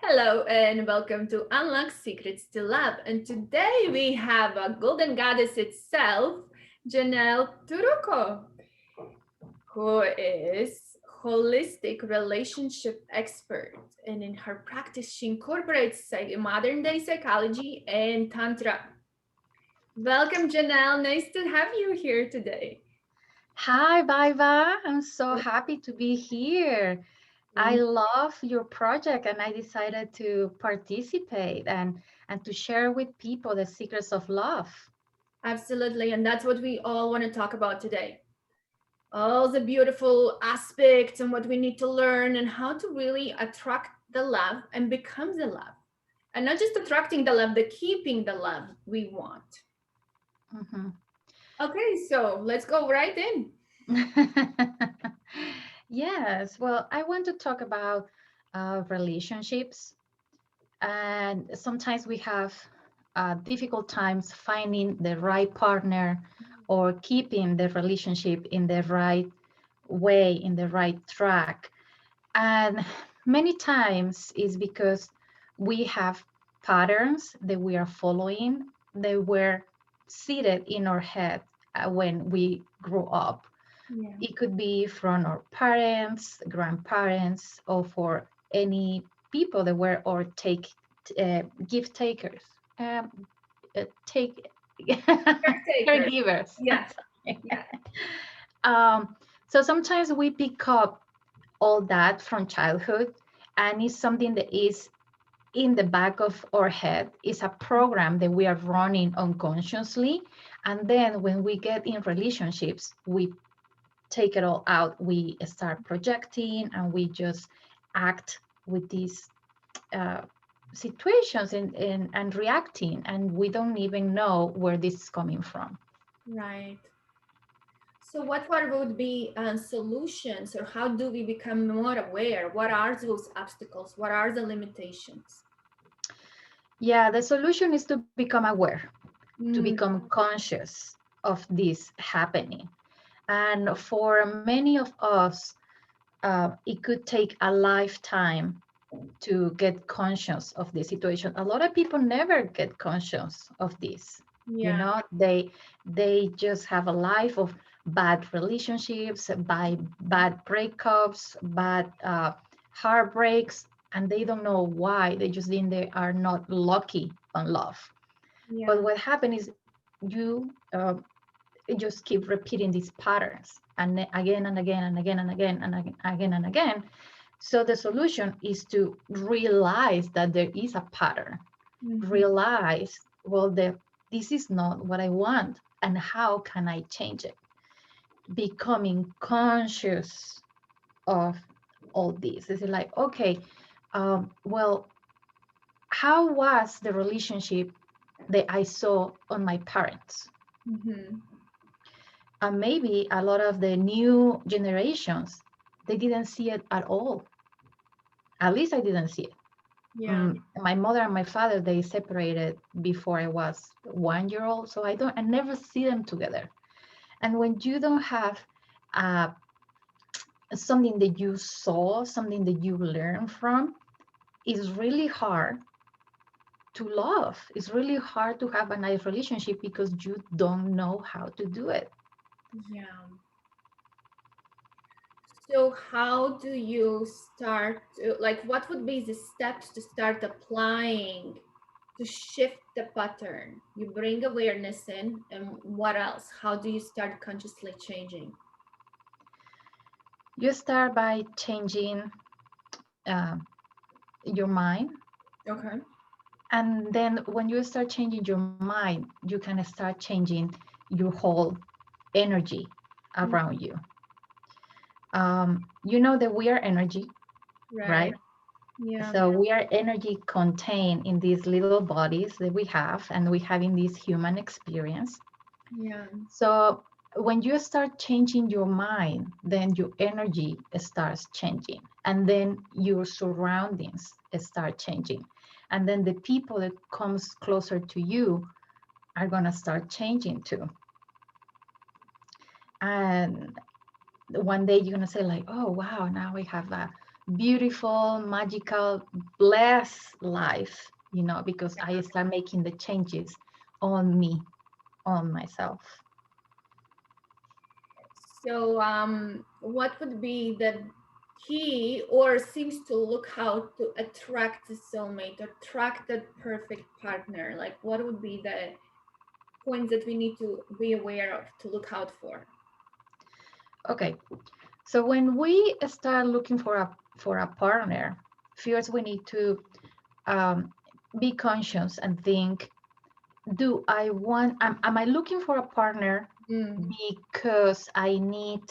Hello and welcome to Unlock Secrets to Love. And today we have a golden goddess itself, Janelle Turuko, who is holistic relationship expert. And in her practice, she incorporates modern day psychology and Tantra. Welcome, Janelle. Nice to have you here today. Hi, Baiba. I'm so happy to be here. I love your project and I decided to participate and to share with people the secrets of love. Absolutely. And that's what we all want to talk about today. All the beautiful aspects and what we need to learn and how to really attract the love and become the love. And not just attracting the love, but keeping the love we want. Mhm. Okay, so let's go right in. Yes, well, I want to talk about relationships. And sometimes we have difficult times finding the right partner or keeping the relationship in the right way, in the right track. And many times is because we have patterns that we are following that were seated in our head when we grew up. Yeah. It could be from our parents, grandparents, or for any people that were or gift takers, take Caretaker. caregivers. Yeah. Yeah. um, so sometimes we pick up all that from childhood, and it's something that is in the back of our head. It's a program that we are running unconsciously, and then when we get in relationships we take it all out. We start projecting and we just act with these uh, situations and reacting, and we don't even know where this is coming from. Right. So, what would be solutions, or how do we become more aware? What are those obstacles? What are the limitations? Yeah, the solution is to become aware, to Mm, become conscious of this happening. And for many of us, it could take a lifetime to get conscious of the situation. A lot of people never get conscious of this. You yeah. know, they just have a life of bad relationships, bad breakups, bad heartbreaks, and they don't know why. They just think they are not lucky on love. But Yeah. what happened is you just keep repeating these patterns and again and again and again and again and again and again. So the solution is to realize that there is a pattern. Mhm. Realize, well, this is not what I want, and how can I change it? Becoming conscious of all this. Is it like, okay, well, how was the relationship that I saw on my parents? Mhm. And maybe a lot of the new generations, they didn't see it at all. At least I didn't see it. Yeah. My mother and my father, they separated before I was 1 year old, so I never see them together. And when you don't have uh, something that you saw, something that you learn from, it's really hard to love. It's really hard to have a nice relationship because you don't know how to do it. Yeah. So how do you start like what would be the steps to start applying to shift the pattern? You bring awareness in, and what else? How do you start consciously changing? You start by changing uh, your mind. Okay. And then when you start changing your mind, you can start changing your whole energy Mm, around you. You know that we are energy, right. right? Yeah. So we are energy contained in these little bodies that we have, and we have in this human experience. Yeah. So when you start changing your mind, then your energy starts changing, and then your surroundings start changing, and then the people that comes closer to you are gonna start changing too. And one day you're gonna say like, oh wow, now we have beautiful, magical, blessed life, because I start making the changes on me, on myself. So, what would be the key or things to look how to attract the soulmate, attract that perfect partner? Like, what would be the points that we need to be aware of to look out for? Okay, so when we start looking for a partner, first we need to um, be conscious and think, am I looking for a partner Mm, because I need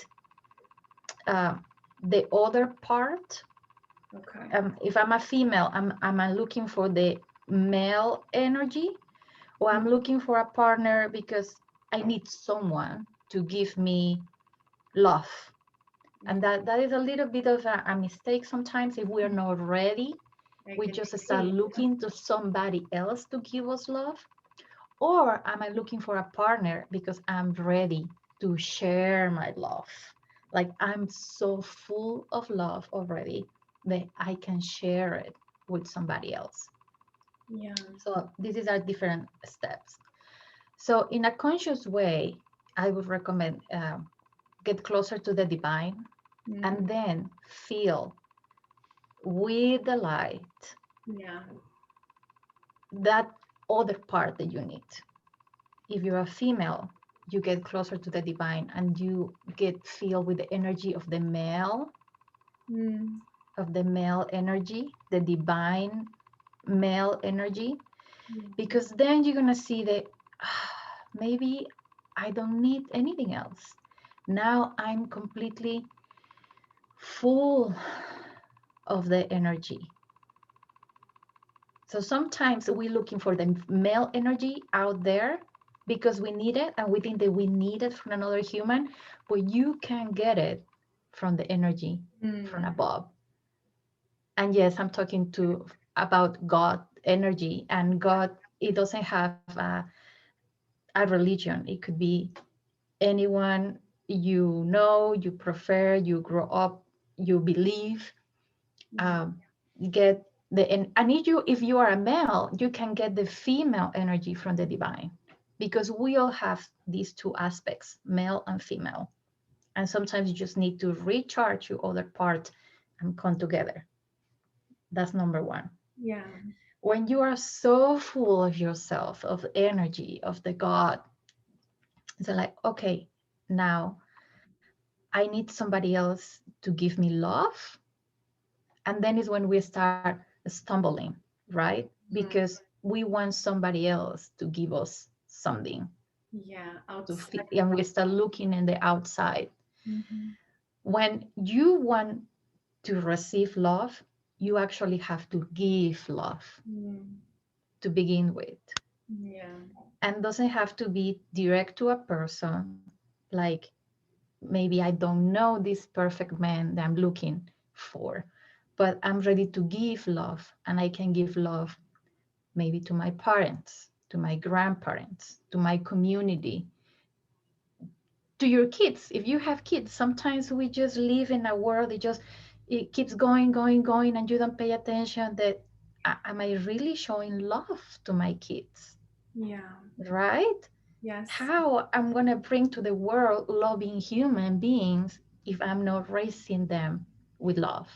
uh, the other part? okay. If I'm a female, am I looking for the male energy, or I'm looking for a partner because I need someone to give me love? And that is a little bit of a mistake sometimes. If we are not ready, I we can just start see. looking to somebody else to give us love. Or am I looking for a partner because I'm ready to share my love? Like I'm so full of love already that I can share it with somebody else. Yeah. So these are different steps. So in a conscious way, I would recommend get closer to the divine Mm, and then feel with the light yeah. that other part that you need. If you're a female, you get closer to the divine and you get filled with the energy Mm, of the male energy, the divine male energy, yeah. because then you're gonna see that maybe I don't need anything else. Now I'm completely full of the energy. So sometimes we're looking for the male energy out there because we need it and we think that we need it from another human, but you can get it from the energy from Mm, above. And yes, I'm talking to about God energy, and God, it doesn't have a religion. It could be anyone you prefer, you grow up, you believe. yeah. Get and if you are a male, you can get the female energy from the divine, because we all have these two aspects, male and female, and sometimes you just need to recharge your other part and come together. That's number one. Yeah. When you are so full of yourself, of energy, of the God, it's like, okay, now I need somebody else to give me love. And then is when we start stumbling, right? Mm, Because we want somebody else to give us something yeah. to Outside. feel, and we start looking in the outside. Mhm. When you want to receive love, you actually have to give love Mm, to begin with. yeah. And doesn't have to be direct to a person, like maybe I don't know this perfect man that I'm looking for, but I'm ready to give love, and I can give love maybe to my parents, to my grandparents, to my community, to your kids. If you have kids, sometimes we just live in a world that just it keeps going, going, going, and you don't pay attention that am I really showing love to my kids, Yeah. right? Yes. How I'm going to bring to the world loving human beings if I'm not raising them with love?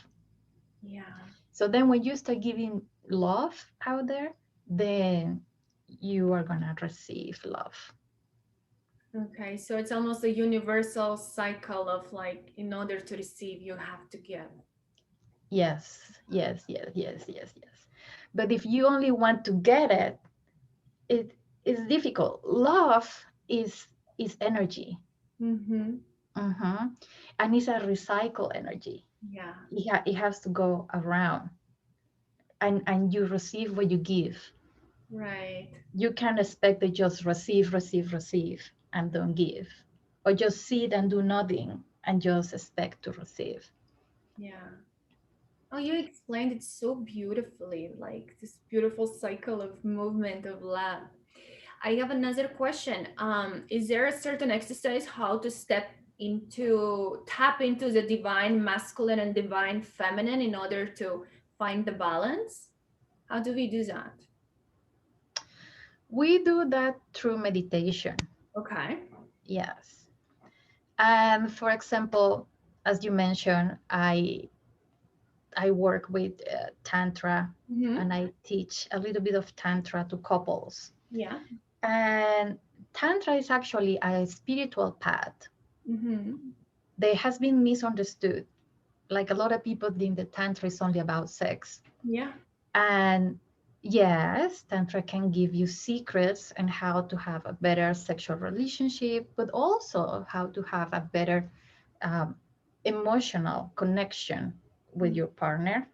Yeah. So then when you start giving love out there, then you are going to receive love. Okay. So it's almost a universal cycle of like, in order to receive, you have to give. Yes, yes, yes, yes, yes, yes. But if you only want to get it, it is difficult. Love is energy. Mm-hmm. Hmm. And it's a recycle energy. Yeah. It has to go around, and you receive what you give. Right. You can't expect to just receive, receive, receive and don't give, or just sit and do nothing and just expect to receive. Yeah. Oh, you explained it so beautifully, like this beautiful cycle of movement of love. I have another question. Is there a certain exercise how to step into tap into the divine masculine and divine feminine in order to find the balance? How do we do that? We do that through meditation. Okay. Yes. And for example, as you mentioned, I work with Tantra, Mm-hmm. and I teach a little bit of Tantra to couples. Yeah. And Tantra is actually a spiritual path Mm-hmm. that has been misunderstood. Like a lot of people think that Tantra is only about sex. Yeah. And yes, Tantra can give you secrets and how to have a better sexual relationship, but also how to have a better um, emotional connection with your partner,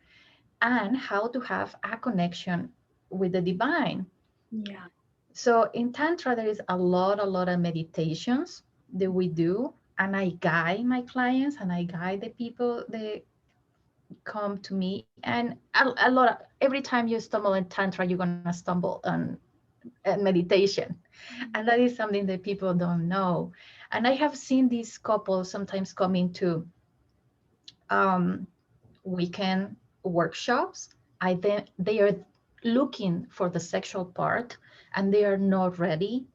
and how to have a connection with the divine. Yeah. So in Tantra, there is a lot of meditations that we do, and I guide my clients and I guide the people that come to me. And a lot of every time you stumble in Tantra, you're gonna stumble on meditation, and that is something that people don't know. And I have seen these couples sometimes come into um, weekend workshops. I then they are looking for the sexual part, and they are not ready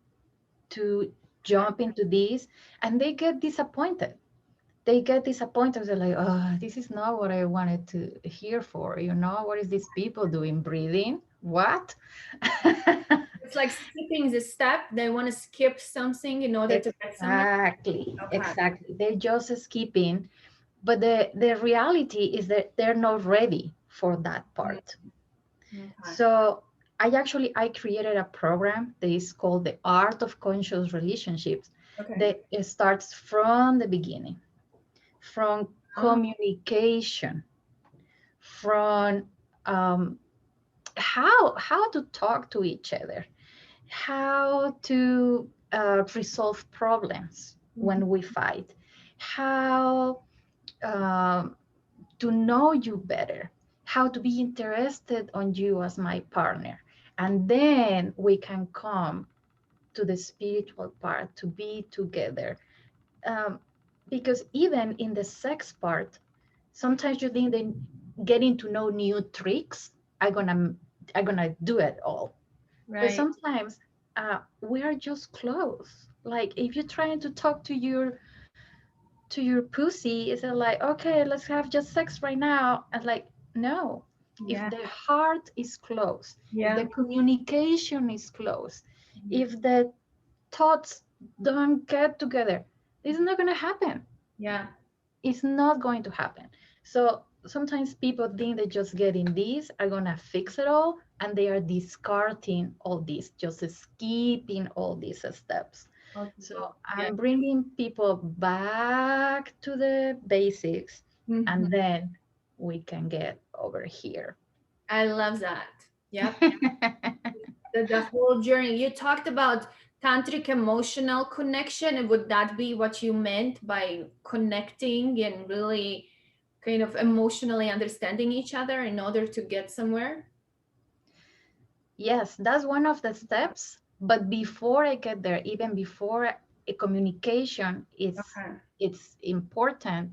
to jump into this, and they get disappointed. They get disappointed. They're like, oh, this is not what I wanted to hear for. What is these people doing? Breathing? What? It's like skipping the step. They want to skip something in order to get somewhere. Okay. Exactly. They're just skipping, but the reality is that they're not ready for that part. Okay. So I created a program that is called the Art of Conscious Relationships, Okay. that it starts from the beginning, from Oh, communication, from um, how to talk to each other, how to resolve problems mhm. when we fight, how um, to know you better, how to be interested on you as my partner. And then we can come to the spiritual part to be together. Um, because even in the sex part, sometimes you think that getting to know new tricks are gonna do it all. But Right. sometimes we are just close. Like if you're trying to talk to your pussy, is it like, okay, let's have just sex right now? And like, no. If Yeah. the heart is closed, if Yeah. the communication is closed, if the thoughts don't get together, it's not going to happen. Yeah. It's not going to happen. So sometimes people think that just getting these are going to fix it all, and they are discarding all this, just skipping all these steps. So Okay. Yeah. I'm bringing people back to the basics, Mhm. and then we can get over here. I love that. Yep. The whole journey. You talked about tantric emotional connection. And would that be what you meant by connecting and really kind of emotionally understanding each other in order to get somewhere? Yes, that's one of the steps. But before I get there, even before a communication is Okay. it's important.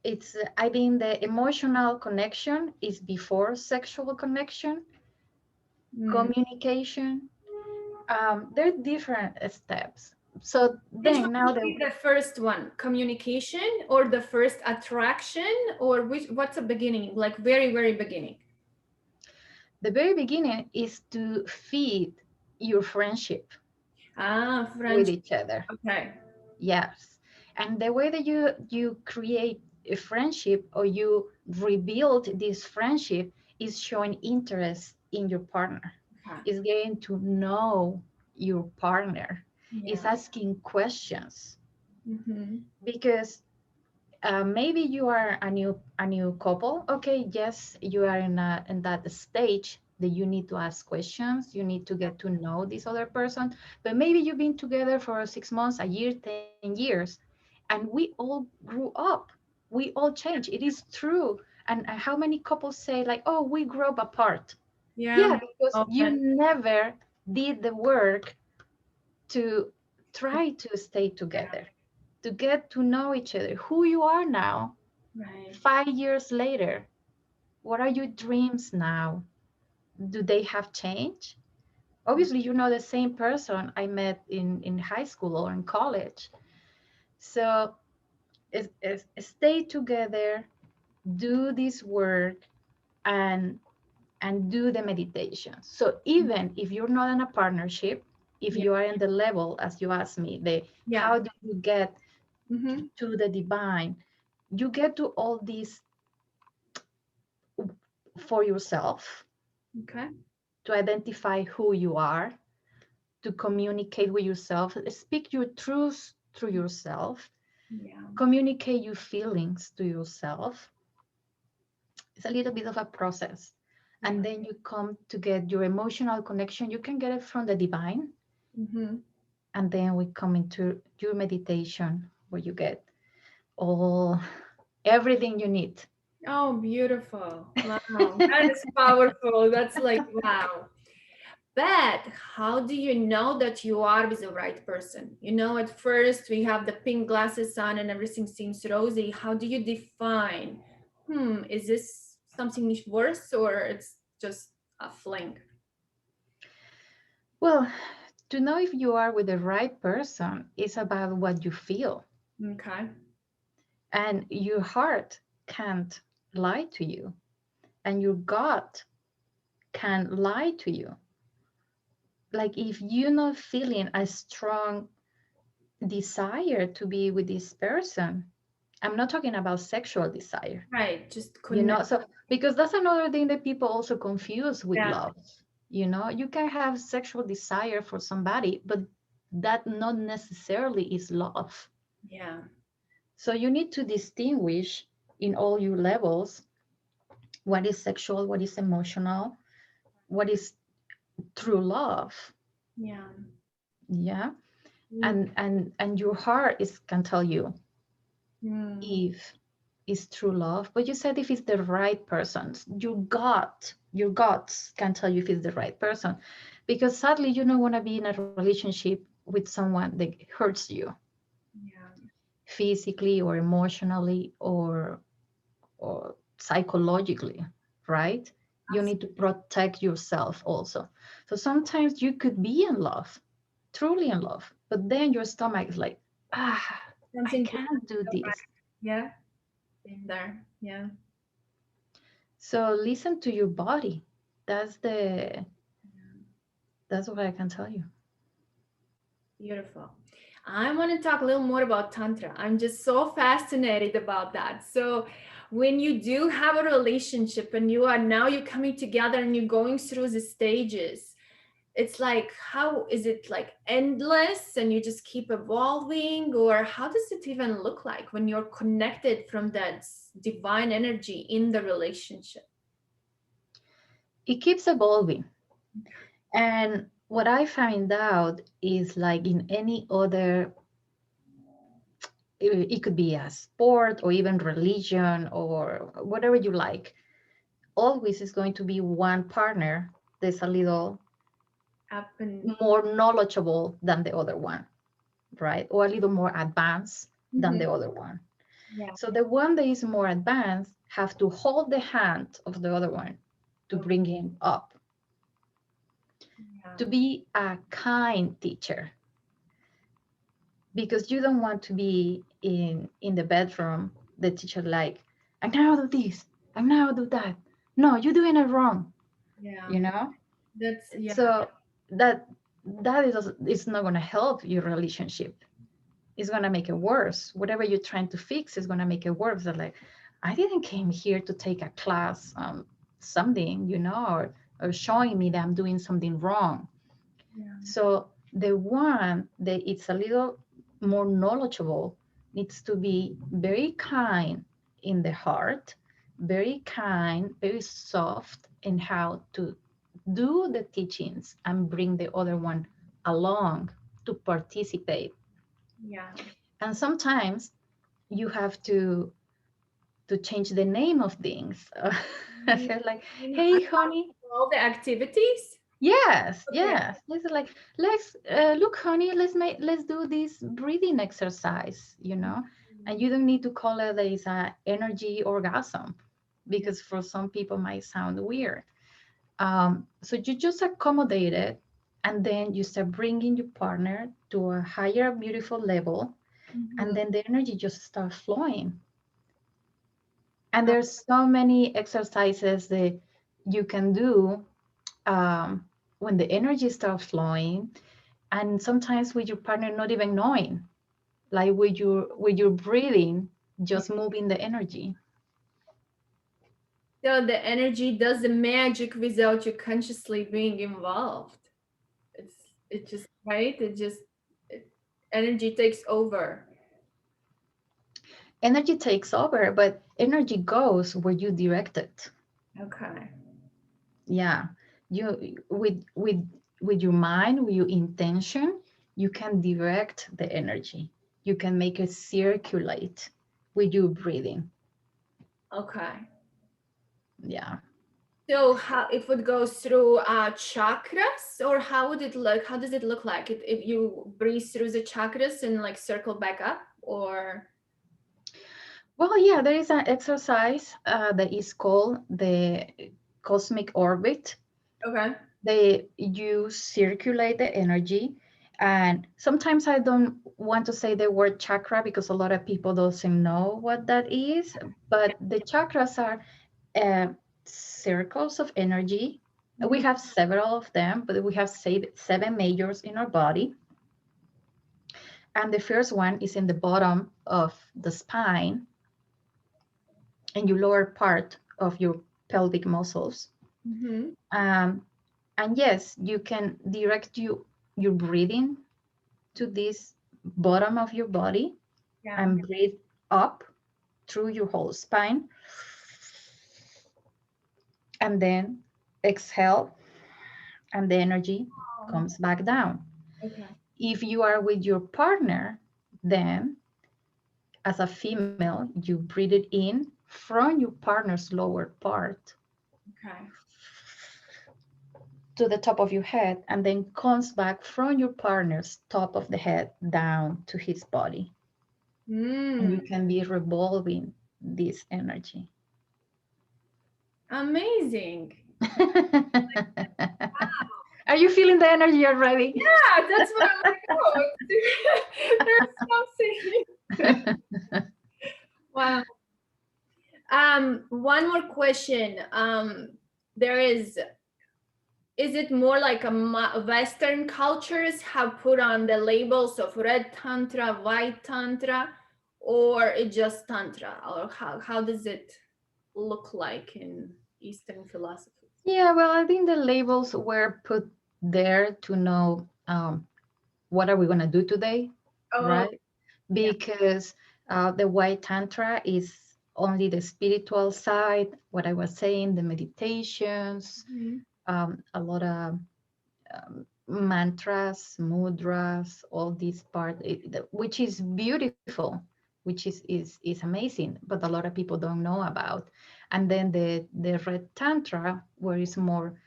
It's I think the emotional connection is before sexual connection, Mm. communication. There are different steps. So Which then one now would be the first one? Communication or the first attraction or what's the beginning? Like very, very beginning. the very beginning is to feed your friendship Ah, with French. each other. Okay. Yes. And the way that you create a friendship, or you rebuild this friendship, is showing interest in your partner. Okay. Is getting to know your partner. Is Yeah. asking questions, Mm-hmm. because maybe you are a new couple. Okay, yes, you are in that stage that you need to ask questions. You need to get to know this other person. But maybe you've been together for 6 months, a year, 10 years, and we all grew up. We all change. It is true. And how many couples say like, "Oh, we grew up apart." Yeah. Yeah, because you Often. never did the work to try to stay Yeah. together, to get to know each other, who you are now, Right. 5 years later. What are your dreams now? Do they have changed? Obviously, you're not the same person I met in high school or in college. So stay together, do this work, and do the meditation. So even if you're not in a partnership, if Yeah. you are in the level, as you asked me, the Yeah. how do you get Mm-hmm. to the divine, you get to all these for yourself, Okay. to identify who you are, to communicate with yourself, speak your truths through yourself, Yeah. communicate your feelings to yourself. It's a little bit of a process. Yeah. And then you come to get your emotional connection. You can get it from the divine. Mm-hmm. And then we come into your meditation where you get all everything you need. Oh, beautiful. Wow. That is powerful. That's like, wow. But how do you know that you are with the right person? You know, at first we have the pink glasses on and everything seems rosy. How do you define, is this something worse or it's just a fling? Well, to know if you are with the right person is about what you feel. Okay. And your heart can't lie to you, and your gut can lie to you. Like if you're not feeling a strong desire to be with this person, I'm not talking about sexual desire, Right. Just you connect. know, so because that's another thing that people also confuse with Yeah. love. You know, you can have sexual desire for somebody, but that not necessarily is love. Yeah. So you need to distinguish in all your levels what is sexual, what is emotional, what is true love. Yeah. Yeah. Mm. And your heart is can tell you Mm. if it's true love. But you said if it's the right person, your guts can tell you if it's the right person. Because sadly you don't want to be in a relationship with someone that hurts you Yeah. physically or emotionally or psychologically, right? You need to protect yourself also. So sometimes you could be in love, truly in love, but then your stomach is like, I Something just can't do so this. right. Yeah. Been there. Yeah. So listen to your body. That's the Yeah. that's what I can tell you. Beautiful. I want to talk a little more about Tantra. I'm just so fascinated about that. So, when you do have a relationship and you're coming together and you're going through the stages, it's like, how is it like endless and you just keep evolving? Or how does it even look like when you're connected from that divine energy in the relationship? It keeps evolving. And what I find out is like in any other, it could be a sport or even religion or whatever you like, always is going to be one partner that's a little Up and more knowledgeable than the other one, right? Or a little more advanced than Mhm. the other one. Yeah. So the one that is more advanced have to hold the hand of the other one to Okay. bring him up, Yeah. to be a kind teacher, because you don't want to be in the bedroom the teacher like, and now do this, and now do that. No, you're doing it wrong, Yeah. you know. That's yeah. So that that is not going to help your relationship. It's going to make it worse. Whatever you're trying to fix is going to make it worse. They're like, I didn't came here to take a class, something, you know, or showing me that I'm doing something wrong. Yeah. So the one that it's a little more knowledgeable needs to be very kind in the heart, very kind, very soft in how to do the teachings and bring the other one along to participate. Yeah. And sometimes you have to change the name of things. I feel like, Mm, hey honey, all the activities. Yes, Okay. yes. It's like, let's look, honey, let's do this breathing exercise, and you don't need to call it as a energy orgasm, Yeah. because for some people might sound weird. So you just accommodate it, and then you start bringing your partner to a higher, beautiful level, and Mhm. then the energy just starts flowing. And there's so many exercises that you can do um, when the energy starts flowing, and sometimes with your partner not even knowing, like with your breathing, just moving the energy. So the energy does the magic without you consciously being involved. It's it just right. It, energy takes over. Energy takes over, but energy goes where you direct it. Okay. Yeah, you with your mind, with your intention, you can direct the energy. You can make it circulate with your breathing. Okay. Yeah. So how if it goes through chakras, or how would it look? How does it look like? If you breathe through the chakras and like circle back up, or Well, yeah, there is an exercise that is called the cosmic orbit. okay. You circulate the energy, and sometimes I don't want to say the word chakra because a lot of people doesn't know what that is. But the chakras are uh, circles of energy. We Mhm. have several of them, but we have seven majors in our body. And the first one is in the bottom of the spine and your lower part of your pelvic muscles. Mhm. Um, and yes, you can direct your breathing to this bottom of your body Yeah. and breathe up through your whole spine, and then exhale, and the energy Oh, comes back down. okay. If you are with your partner, then as a female, you breathe it in from your partner's lower part Okay. to the top of your head, and then comes back from your partner's top of the head down to his body. And Mm, you can be revolving this energy. amazing. Are you feeling the energy already? Yeah, that's what I'm like. Oh, there's something. Wow. One more question. There is it more like a Western cultures have put on the labels of red tantra, white tantra, or it just tantra, or how does it look like in Eastern philosophy? Yeah, well, I think the labels were put there to know what are we going to do today, Oh, right? yeah. Because the white tantra is only the spiritual side, what I was saying, the meditations, Mhm. a lot of mantras, mudras, all this part, which is beautiful, which is amazing, but a lot of people don't know about. And then the red tantra, where it's more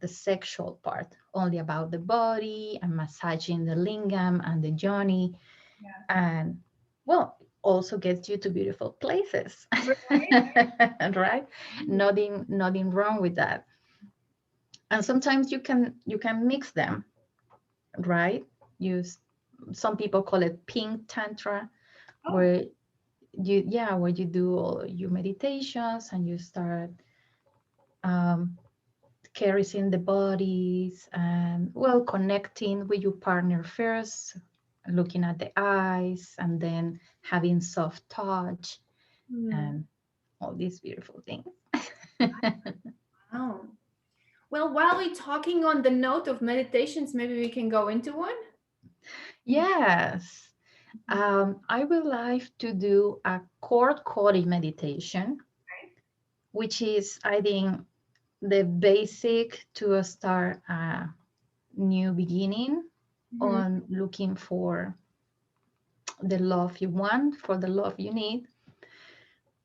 the sexual part, only about the body and massaging the lingam and the yoni, Yeah. and well, also gets you to beautiful places, Right. right? Nothing wrong with that. And sometimes you can mix them, right? Use Some people call it pink tantra, Oh. where where you do all your meditations and you start um, caressing the bodies and well connecting with your partner first, looking at the eyes and then having soft touch Hmm. and all these beautiful things. Wow. Well, while we're talking on the note of meditations, maybe we can go into one. Yes. I would like to do a cord coding meditation, which is, I think, the basic to start a new beginning Mhm. on looking for the love you want, for the love you need.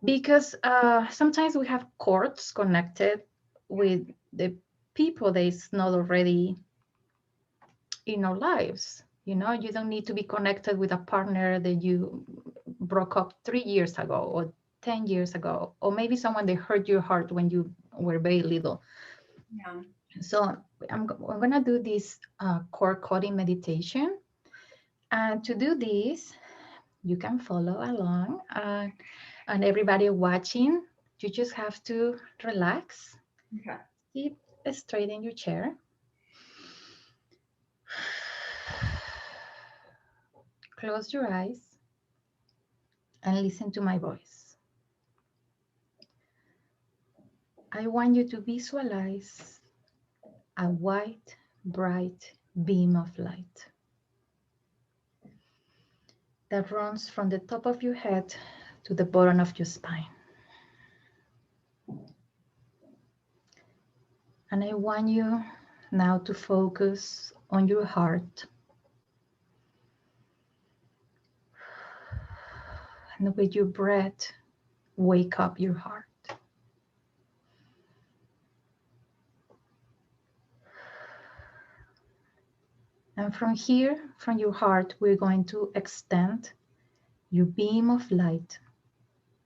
Because sometimes we have cords connected with the people that is not already in our lives. You know, you don't need to be connected with a partner that you broke up 3 years ago or 10 years ago, or maybe someone that hurt your heart when you were very little. Yeah. So I'm going to do this core coding meditation. And to do this, you can follow along. And everybody watching, you just have to relax, Okay. sit straight in your chair. Close your eyes and listen to my voice. I want you to visualize a white, bright beam of light that runs from the top of your head to the bottom of your spine. And I want you now to focus on your heart. And with your breath, wake up your heart. And from here, from your heart, we're going to extend your beam of light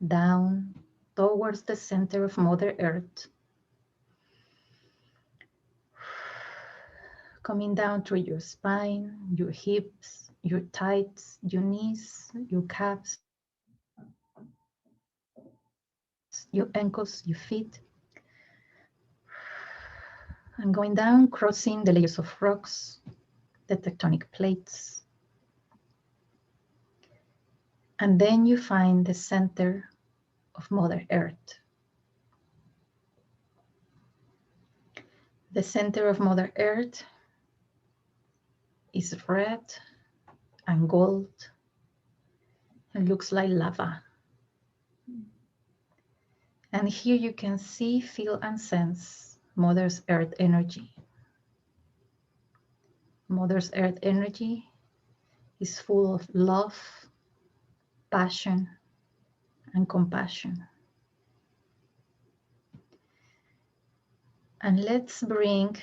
down towards the center of Mother Earth, coming down through your spine, your hips, your thighs, your knees, your calves, your ankles, your feet, and going down, crossing the layers of rocks, the tectonic plates. And then you find the center of Mother Earth. The center of Mother Earth is red and gold and looks like lava. And here you can see, feel, and sense Mother's Earth energy. Mother's Earth energy is full of love, passion, and compassion. And let's bring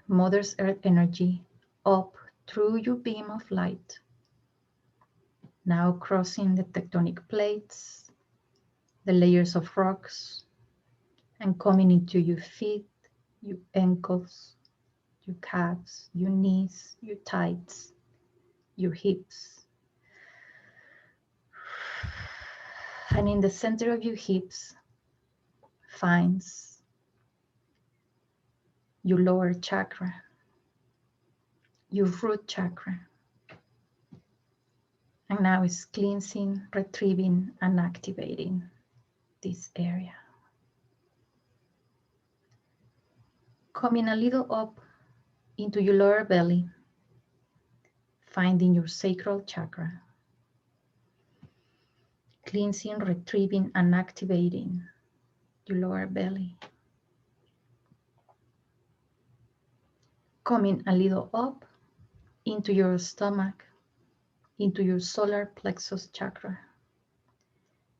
Mother's Earth energy up through your beam of light. Now crossing the tectonic plates, the layers of rocks, and coming into your feet, your ankles, your calves, your knees, your thighs, your hips. And in the center of your hips finds your lower chakra, your root chakra. And now it's cleansing, retrieving, and activating this area. Coming a little up into your lower belly, finding your sacral chakra. Cleansing, retrieving, and activating your lower belly. Coming a little up into your stomach, into your solar plexus chakra.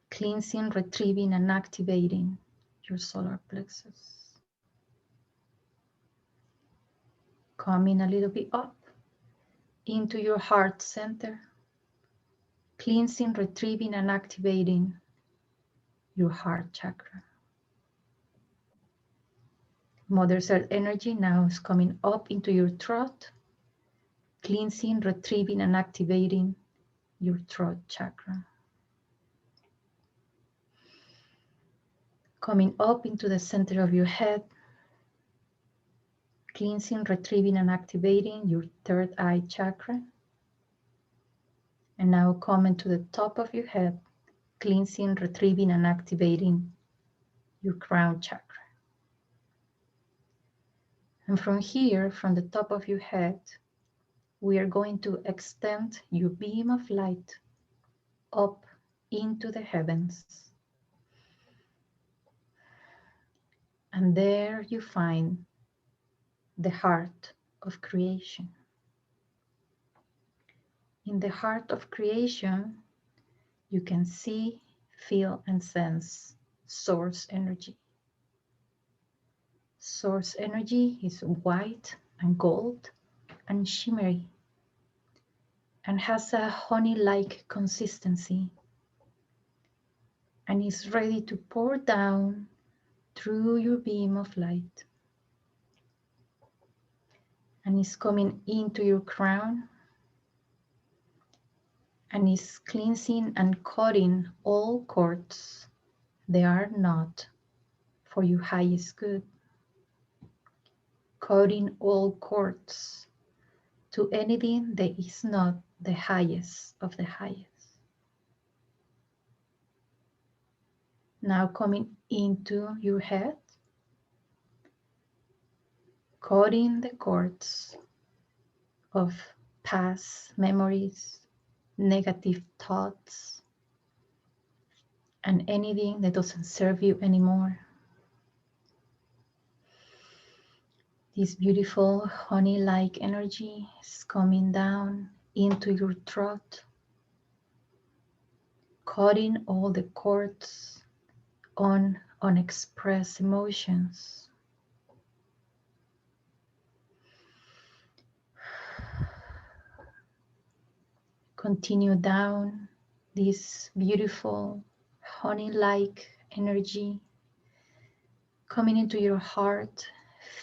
Cleansing, retrieving, and activating your solar plexus. Coming a little bit up into your heart center. Cleansing, retrieving, and activating your heart chakra. Mother's Earth energy now is coming up into your throat. Cleansing, retrieving, and activating your throat chakra. Coming up into the center of your head, cleansing, retrieving, and activating your third eye chakra. And now coming to the top of your head, cleansing, retrieving, and activating your crown chakra. And from here, from the top of your head, we are going to extend your beam of light up into the heavens. And there you find the heart of creation. In the heart of creation, you can see, feel, and sense source energy. Source energy is white and gold and shimmery and has a honey-like consistency and is ready to pour down through your beam of light and is coming into your crown and is cleansing and cutting all cords. They are not for your highest good. Cutting all cords to anything that is not the highest of the highest. Now coming into your head, cutting the cords of past memories, negative thoughts, and anything that doesn't serve you anymore. This beautiful honey-like energy is coming down into your throat, cutting all the cords on unexpressed emotions. Continue down this beautiful honey-like energy coming into your heart,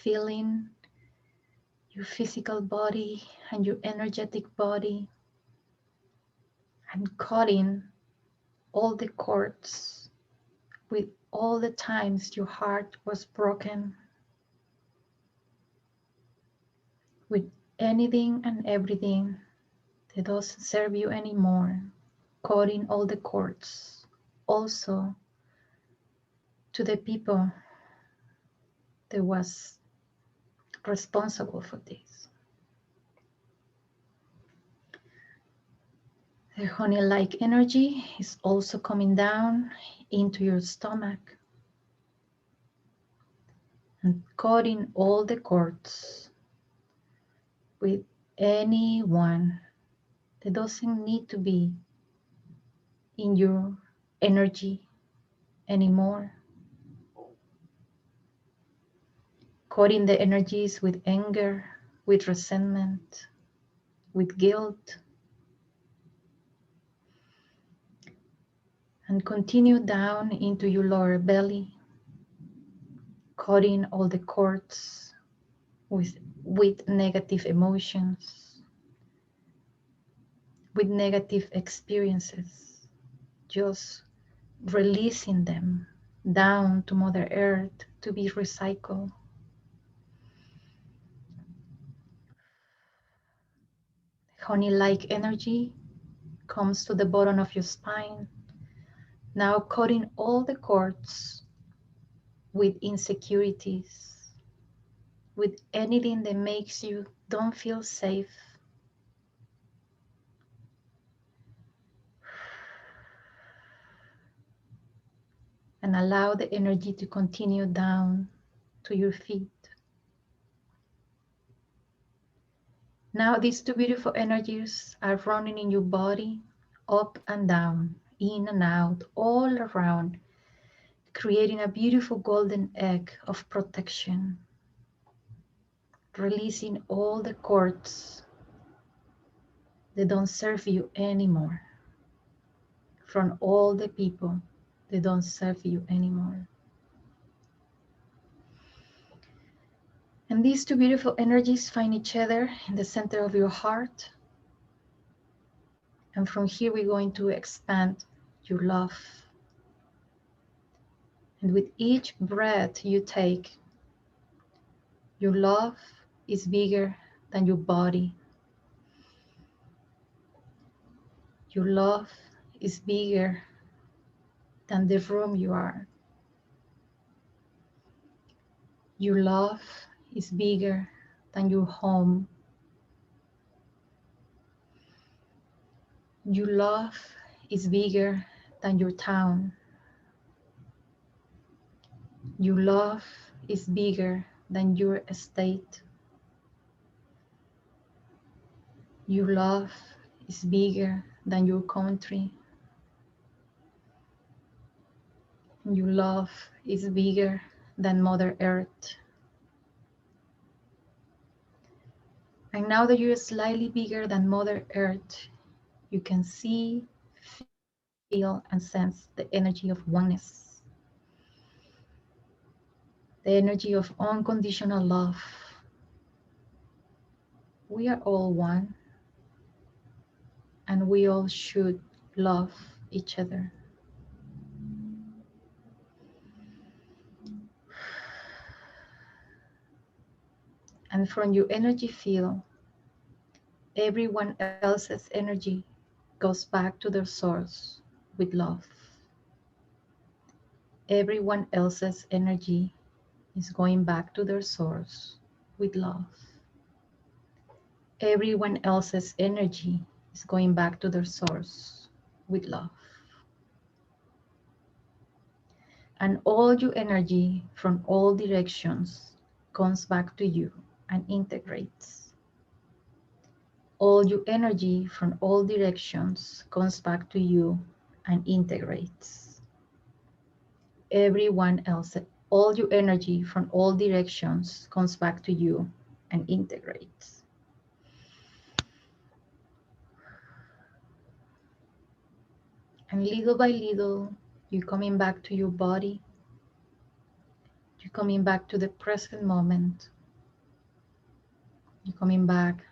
feeling your physical body and your energetic body, and cutting all the cords with all the times your heart was broken, with anything and everything that doesn't serve you anymore, cutting all the cords, also to the people that was responsible for this. The honey-like energy is also coming down into your stomach and cutting all the cords with anyone that doesn't need to be in your energy anymore. Cutting the energies with anger, with resentment, with guilt, and continue down into your lower belly, cutting all the cords with negative emotions, with negative experiences, just releasing them down to Mother Earth to be recycled. Honey-like energy comes to the bottom of your spine, now cutting all the cords with insecurities, with anything that makes you don't feel safe. And allow the energy to continue down to your feet. Now these two beautiful energies are running in your body, up and down, in and out, all around, creating a beautiful golden egg of protection, releasing all the cords that don't serve you anymore from all the people that don't serve you anymore. And these two beautiful energies find each other in the center of your heart. And from here, we're going to expand your love. And with each breath you take, your love is bigger than your body. Your love is bigger than the room you are. Your love is bigger than your home. Your love is bigger than your town. Your love is bigger than your estate. Your love is bigger than your country. Your love is bigger than Mother Earth. And now that you're slightly bigger than Mother Earth, you can see, feel, and sense the energy of oneness, the energy of unconditional love. We are all one, and we all should love each other. And from your energy field, everyone else's energy goes back to their source with love. Everyone else's energy is going back to their source with love. Everyone else's energy is going back to their source with love. And all your energy from all directions comes back to you and integrates. All your energy from all directions comes back to you and integrates. Everyone else, all your energy from all directions comes back to you and integrates. And little by little, you're coming back to your body. You're coming back to the present moment. You're coming back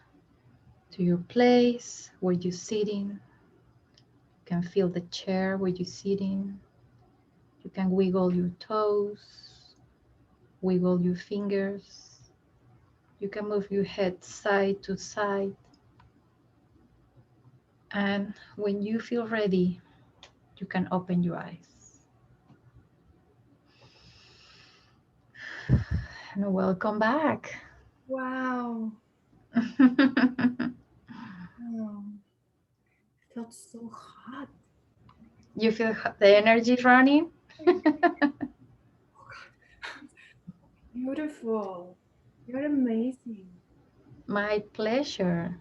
to your place where you're sitting. You can feel the chair where you're sitting. You can wiggle your toes, wiggle your fingers. You can move your head side to side. And when you feel ready, you can open your eyes. And welcome back. Wow. Wow. Felt so hot. You feel the energy running? Beautiful. You're amazing. My pleasure,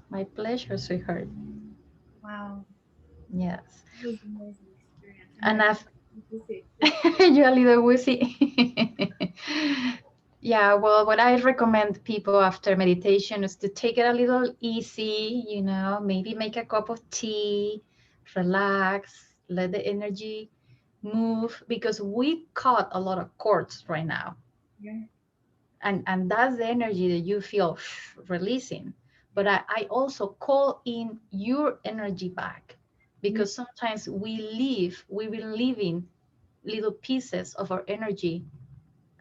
sweetheart. Wow. Yes. It was an amazing experience. I'm And like, I've this is you're a little woozy. Yeah, well, what I recommend people after meditation is to take it a little easy, maybe make a cup of tea, relax, let the energy move, because we caught a lot of cords right now. yeah. And that's the energy that you feel releasing. But I also call in your energy back, Mm, because sometimes we've been leaving little pieces of our energy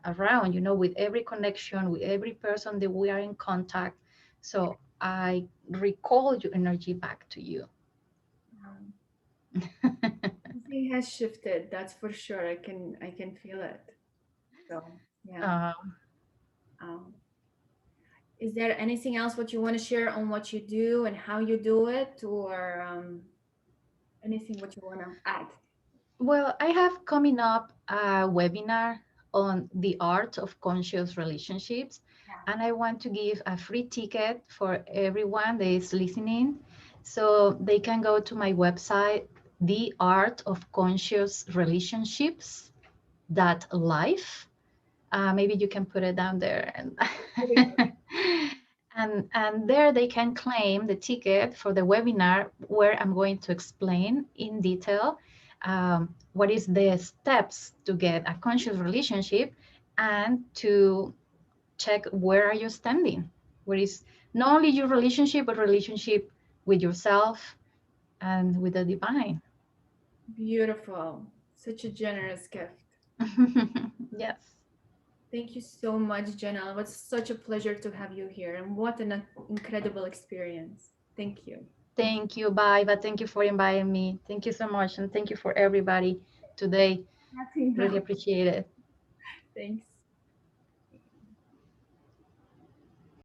around, with every connection, with every person that we are in contact. So I recall your energy back to you. wow. Something has shifted, that's for sure. I can feel it. So yeah. uh, Um, is there anything else what you want to share on what you do and how you do it, or anything what you want to add? well, I have coming up a webinar on the art of conscious relationships, Yeah. and I want to give a free ticket for everyone that is listening. So they can go to my website, the art of conscious relationships life. Maybe you can put it down there, and there they can claim the ticket for the webinar where I'm going to explain in detail what is the steps to get a conscious relationship, and to check where are you standing, where is not only your relationship but relationship with yourself and with the divine. Beautiful. Such a generous gift. Yes. Thank you so much, Janelle. It was such a pleasure to have you here, and what an incredible experience. Thank you. Thank you, Baiba. Thank you for inviting me. Thank you so much. And thank you for everybody today. Nothing Really else. appreciate it. Thanks.